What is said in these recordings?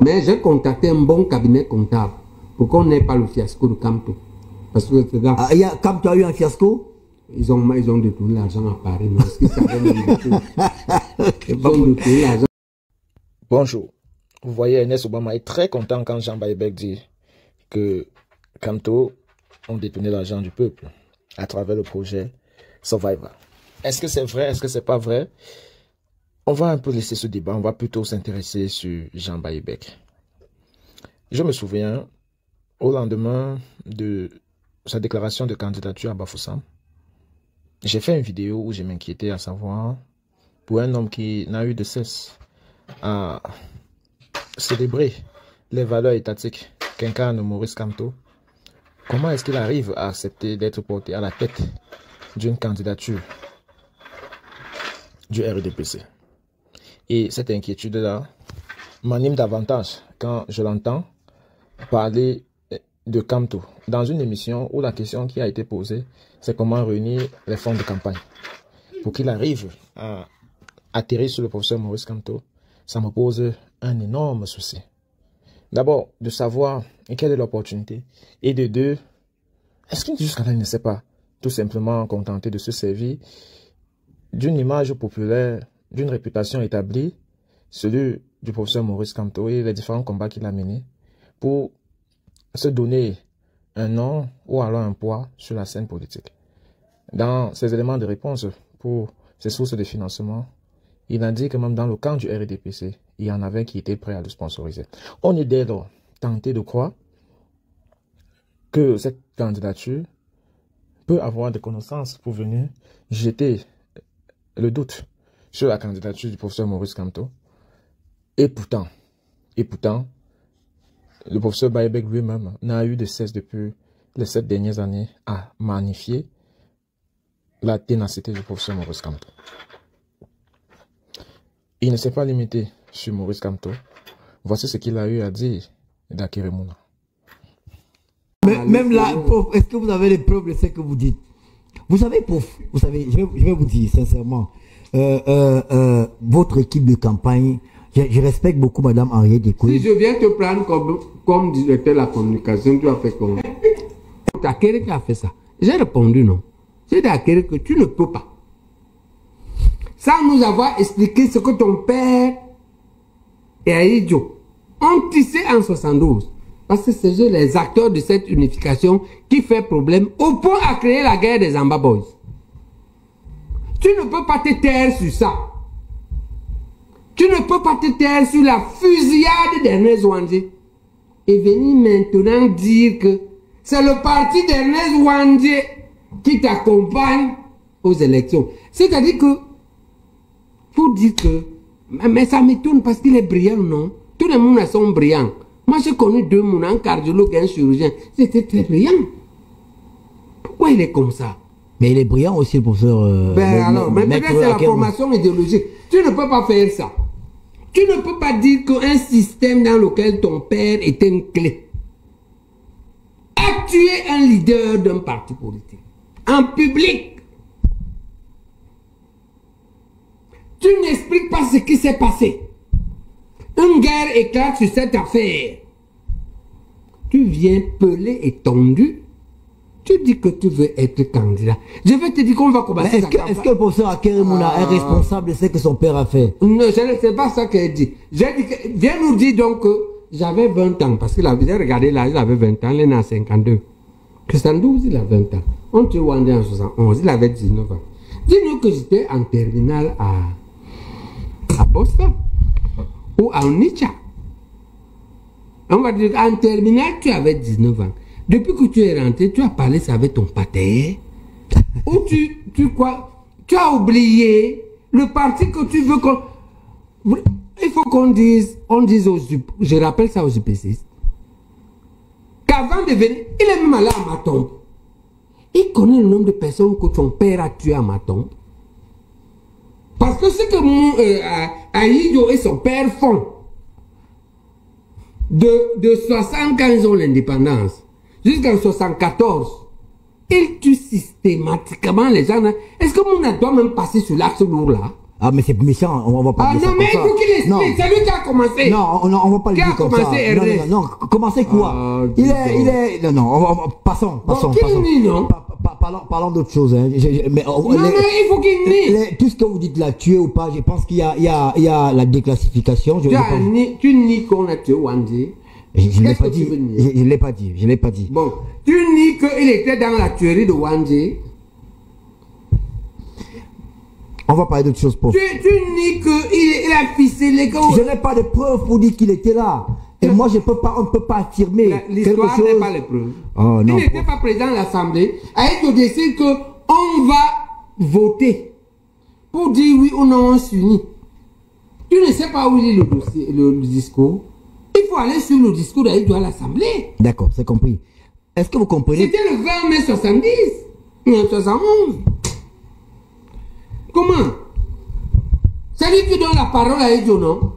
Mais j'ai contacté un bon cabinet comptable pour qu'on n'ait pas le fiasco de Camto. Parce que Camto a eu un fiasco? Ils ont détourné l'argent à Paris. Mais est-ce que ça avait même beaucoup? Ils ont détourné l'argent. Bonjour. Vous voyez, Ernest Obama est très content quand Jean Baïbek dit que Camto ont détourné l'argent du peuple à travers le projet Survivor. Est-ce que c'est vrai? Est-ce que c'est pas vrai? On va un peu laisser ce débat. On va plutôt s'intéresser sur Jean Baïbek. Je me souviens, au lendemain de sa déclaration de candidature à Bafoussam, j'ai fait une vidéo où je m'inquiétais à savoir, pour un homme qui n'a eu de cesse à célébrer les valeurs étatiques qu'incarne Maurice Kamto, comment est-ce qu'il arrive à accepter d'être porté à la tête d'une candidature du RDPC? Et cette inquiétude-là m'anime davantage quand je l'entends parler de Kamto dans une émission où la question qui a été posée, c'est comment réunir les fonds de campagne. Pour qu'il arrive à atterrir sur le professeur Maurice Kamto, ça me pose un énorme souci. D'abord, de savoir quelle est l'opportunité. Et de deux, est-ce qu'il jusqu'à là il ne sait pas tout simplement contenter de se servir d'une image populaire, d'une réputation établie, celui du professeur Maurice Kamto et les différents combats qu'il a menés, pour se donner un nom ou alors un poids sur la scène politique. Dans ses éléments de réponse pour ses sources de financement, il a dit que même dans le camp du RDPC, il y en avait qui étaient prêts à le sponsoriser. On est dès lors tenté de croire que cette candidature peut avoir des connaissances pour venir jeter le doute sur la candidature du professeur Maurice Kamto. Et pourtant, le professeur Baïbek lui-même n'a eu de cesse depuis les 7 dernières années à magnifier la ténacité du professeur Maurice Kamto. Il ne s'est pas limité sur Maurice Kamto. Voici ce qu'il a eu à dire d'Akeremouna. Même là, est-ce que vous avez les preuves de ce que vous dites? Vous savez, vous savez, je vais vous dire sincèrement, votre équipe de campagne, je respecte beaucoup Madame Henriette Découé. Si je viens te prendre comme directeur de la communication, tu as fait comment? C'est Akere qui a fait ça. J'ai répondu non. C'est Akere que tu ne peux pas. Sans nous avoir expliqué ce que ton père et Aïdjo ont tissé en 72. Parce que c'est eux les acteurs de cette unification qui fait problème au point à créer la guerre des Amba Boys. Tu ne peux pas te taire sur ça. Tu ne peux pas te taire sur la fusillade d'Ernest Ouandjé et venir maintenant dire que c'est le parti d'Ernest Ouandjé qui t'accompagne aux élections. C'est-à-dire que, pour dire que, mais ça m'étonne parce qu'il est brillant, non? Tous les monde sont brillants. Moi, j'ai connu 2 mouns, un cardiologue et un chirurgien. C'était très brillant. Pourquoi il est comme ça? Mais il est brillant aussi, professeur. Mais peut-être c'est la formation idéologique. Tu ne peux pas faire ça. Tu ne peux pas dire qu'un système dans lequel ton père était une clé a tué un leader d'un parti politique. En public. Tu n'expliques pas ce qui s'est passé. Une guerre éclate sur cette affaire. Tu viens pelé et tondu. Tu dis que tu veux être candidat. Je vais te dire qu'on va commencer. Est-ce que le professeur Akeremouna est responsable de ce que son père a fait? Non, ce n'est pas ça qu'elle dit. J'ai dit que, viens nous dire donc que j'avais 20 ans. Parce qu'il avait regardé là, il avait 20 ans, il est né en 52. Que 72, il a 20 ans. On tue Wandé en 71, il avait 19 ans. Dis-nous que j'étais en terminale à Boston. Ou à Onitsha. On va dire en terminale, tu avais 19 ans. Depuis que tu es rentré, tu as parlé ça avec ton pater. Ou tu quoi? Tu as oublié le parti que tu veux qu'on... Il faut qu'on dise je rappelle ça aux UPC. Qu'avant de venir, il est même allé à Matombe. Il connaît le nombre de personnes que ton père a tué à Matombe. Parce que ce que Aïdjo et son père font, de 60 quand ils ont l'indépendance, jusqu'en 74, ils tuent systématiquement les gens. Est-ce que mon doit même passer sur l'axe lourd là? Ah, mais c'est méchant, on va pas Ah dire ça non, mais il comme ça. faut qu'il explique, c'est lui qui a commencé. Non, on va pas le Qui a dire comme ça. commencé, Non, Ernest? non, commencez quoi? Ah, Il est, non, passons. qu'il nie, non? Parlons d'autre chose, hein. Mais, Non, il faut qu'il nie. tout ce que vous dites là, tuer ou pas, je pense qu'il y a la déclassification. Tu nies qu'on a tué Wandji. Je ne l'ai pas dit. Je ne l'ai pas dit. Bon, tu nies qu'il était dans la tuerie de Wandji. On va parler d'autre chose, pauvre. Tu nies qu'il a ficelé. Je n'ai pas de preuves pour dire qu'il était là. Et moi, on ne peut pas affirmer l'histoire quelque chose. n'est pas les preuves. Oh, il non, n'était pas président de l'Assemblée. Avec le décide qu'on va voter pour dire oui ou non on s'unit. Tu ne sais pas où il est le discours. Il faut aller sur le discours d'Aïdou à l'Assemblée. D'accord, c'est compris. Est-ce que vous comprenez? C'était le 20 mai 70. 71. Comment? C'est lui qui donne la parole à Aïdou, non?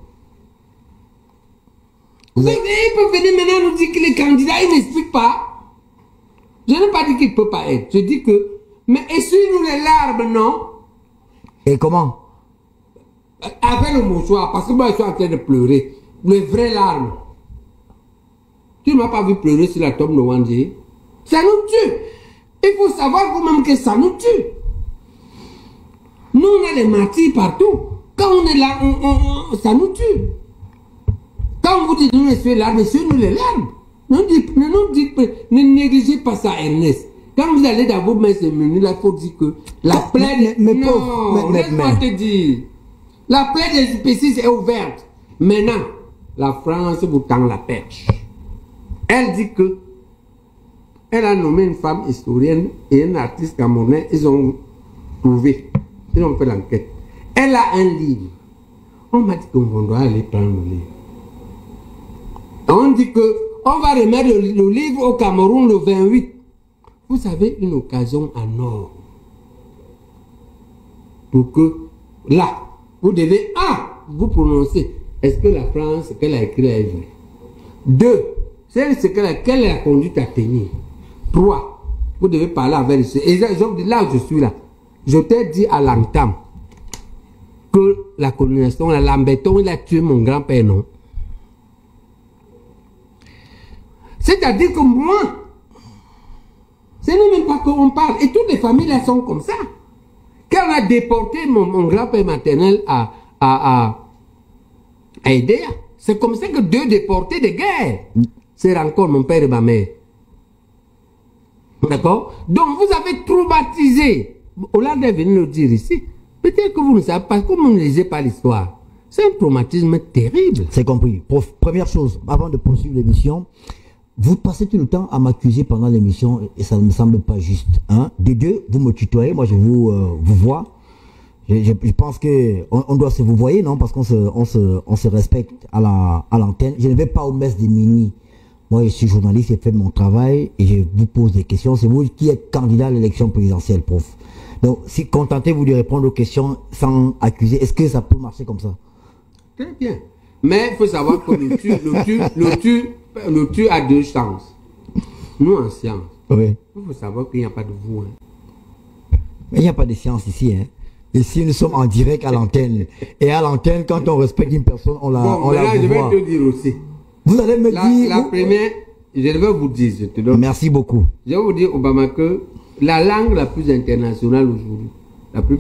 Il peut venir maintenant nous dire que les candidats, ils n'expliquent pas. Je n'ai pas dit qu'il ne peut pas être. Je dis que, mais essuie-nous les larmes, non? Et comment? Avec le mouchoir, parce que moi je suis en train de pleurer. Les vraies larmes. Tu ne m'as pas vu pleurer sur la tombe de Wandji. Ça nous tue. Il faut savoir vous-même que ça nous tue. Nous, on a des martyrs partout. Quand on est là, ça nous tue. Quand vous dites nous essuyer les larmes, essuie-nous les larmes. Ne négligez pas ça, Ernest. Quand vous allez dans vos mains féminines, il faut dire que la plaie... Non, laisse-moi te dire. La plaie des spécistes est ouverte. Maintenant, la France vous tend la perche. Elle dit que elle a nommé une femme historienne et un artiste camerounais. Ils ont trouvé. Ils ont fait l'enquête. Elle a un livre. On m'a dit qu'on doit aller prendre le livre. On dit que on va remettre le livre au Cameroun le 28. Vous avez une occasion en or. Pour que là, vous devez, vous prononcer. Est-ce que la France, qu'elle a écrit est vraie? 2, c'est ce qu'elle a conduite à tenir. 3, vous devez parler avec eux. Et là où je suis là, je t'ai dit à l'entame que la colonisation, la Lamberton, il a tué mon grand-père, non? C'est-à-dire que moi, ce n'est même pas qu'on parle. Et toutes les familles là sont comme ça. Quand on a déporté mon grand-père maternel à Edea, c'est comme ça que 2 déportés de guerre se rencontrent, mon père et ma mère. D'accord? Donc vous avez traumatisé. Hollande est venu le dire ici. Peut-être que vous ne savez pas, comme vous ne lisez pas l'histoire. C'est un traumatisme terrible. C'est compris. Première chose, avant de poursuivre l'émission, vous passez tout le temps à m'accuser pendant l'émission et ça ne me semble pas juste. Hein? De 2, vous me tutoyez, moi je vous vois. Je pense que on doit se vous voyer, non? Parce qu'on se respecte à l'antenne. Je ne vais pas aux messes de minuit. Moi, je suis journaliste, j'ai fait mon travail et je vous pose des questions. C'est vous qui êtes candidat à l'élection présidentielle, prof. Donc, si contentez-vous de répondre aux questions sans accuser, est-ce que ça peut marcher comme ça? Très bien. Mais il faut savoir que le tu a 2 chances. Nous, en science, oui. Il faut savoir qu'il n'y a pas de vous. Hein. Mais il n'y a pas de science ici. Hein. Ici, nous sommes en direct à l'antenne. Et à l'antenne, quand on respecte une personne, on la bon, là, je vais te dire aussi. Vous allez me dire... La première, je vais vous dire, je te donne. Merci beaucoup. Je vais vous dire, Obama, que la langue la plus internationale aujourd'hui, la plus